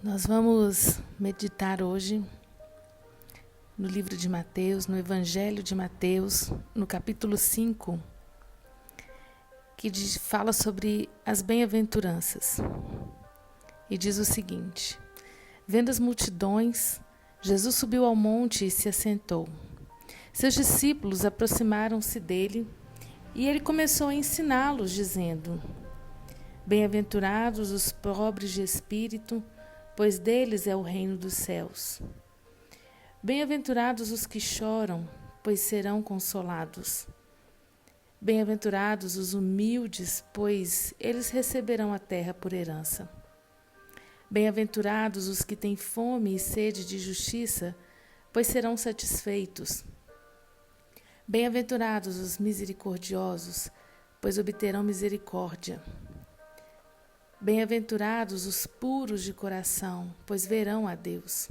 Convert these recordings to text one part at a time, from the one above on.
Nós vamos meditar hoje no livro de Mateus, no Evangelho de Mateus, no capítulo 5, que fala sobre as bem-aventuranças. E diz o seguinte: vendo as multidões, Jesus subiu ao monte e se assentou. Seus discípulos aproximaram-se dele e ele começou a ensiná-los, dizendo: bem-aventurados os pobres de espírito, pois deles é o reino dos céus. Bem-aventurados os que choram, pois serão consolados. Bem-aventurados os humildes, pois eles receberão a terra por herança. Bem-aventurados os que têm fome e sede de justiça, pois serão satisfeitos. Bem-aventurados os misericordiosos, pois obterão misericórdia. Bem-aventurados os puros de coração, pois verão a Deus.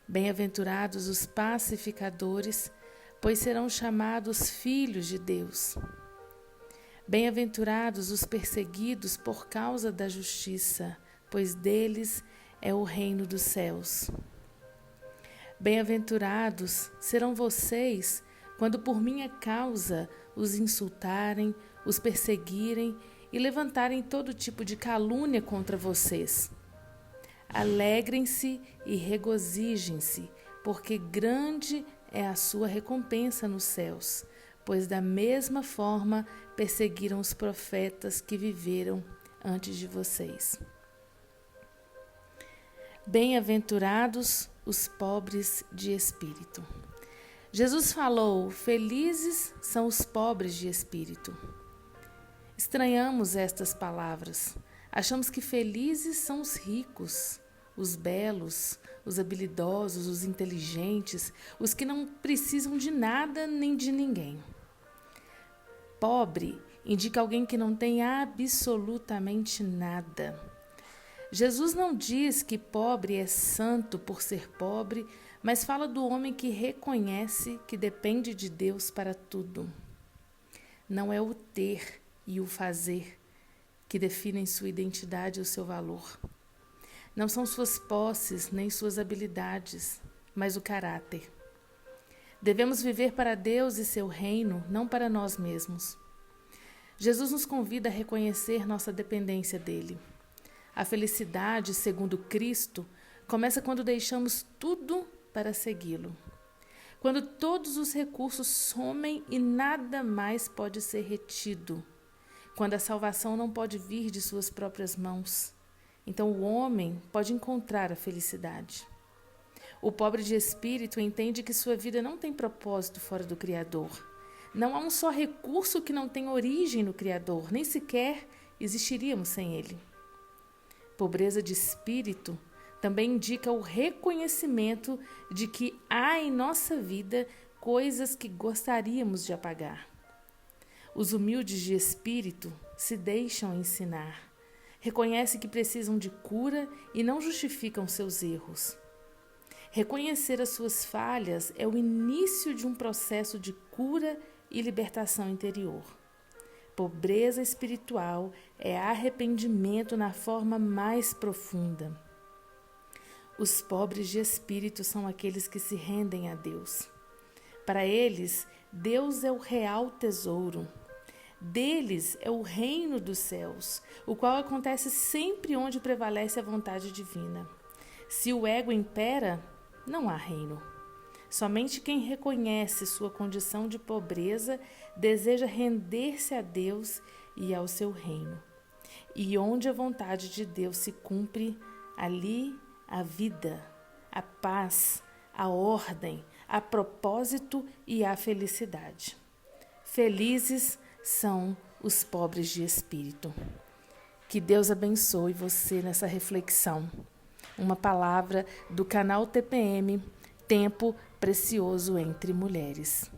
Bem-aventurados os pacificadores, pois serão chamados filhos de Deus. Bem-aventurados os perseguidos por causa da justiça, pois deles é o reino dos céus. Bem-aventurados serão vocês quando por minha causa os insultarem, os perseguirem e levantarem todo tipo de calúnia contra vocês. Alegrem-se e regozijem-se, porque grande é a sua recompensa nos céus, pois da mesma forma perseguiram os profetas que viveram antes de vocês. Bem-aventurados os pobres de espírito. Jesus falou: felizes são os pobres de espírito. Estranhamos estas palavras. Achamos que felizes são os ricos, os belos, os habilidosos, os inteligentes, os que não precisam de nada nem de ninguém. Pobre indica alguém que não tem absolutamente nada. Jesus não diz que pobre é santo por ser pobre, mas fala do homem que reconhece que depende de Deus para tudo. Não é o ter e o fazer que definem sua identidade e o seu valor. Não são suas posses nem suas habilidades, mas o caráter. Devemos viver para Deus e seu reino, não para nós mesmos. Jesus nos convida a reconhecer nossa dependência dele. A felicidade, segundo Cristo, começa quando deixamos tudo para segui-lo. Quando todos os recursos somem e nada mais pode ser retido. Quando a salvação não pode vir de suas próprias mãos. Então o homem pode encontrar a felicidade. O pobre de espírito entende que sua vida não tem propósito fora do Criador. Não há um só recurso que não tenha origem no Criador, nem sequer existiríamos sem ele. Pobreza de espírito também indica o reconhecimento de que há em nossa vida coisas que gostaríamos de apagar. Os humildes de espírito se deixam ensinar, reconhecem que precisam de cura e não justificam seus erros. Reconhecer as suas falhas é o início de um processo de cura e libertação interior. Pobreza espiritual é arrependimento na forma mais profunda. Os pobres de espírito são aqueles que se rendem a Deus. Para eles, Deus é o real tesouro. Deles é o reino dos céus, o qual acontece sempre onde prevalece a vontade divina. Se o ego impera, não há reino. Somente quem reconhece sua condição de pobreza deseja render-se a Deus e ao seu reino. E onde a vontade de Deus se cumpre, ali a vida, a paz, a ordem, a propósito e a felicidade. Felizes são os pobres de espírito. Que Deus abençoe você nessa reflexão. Uma palavra do canal TPM, Tempo Precioso entre Mulheres.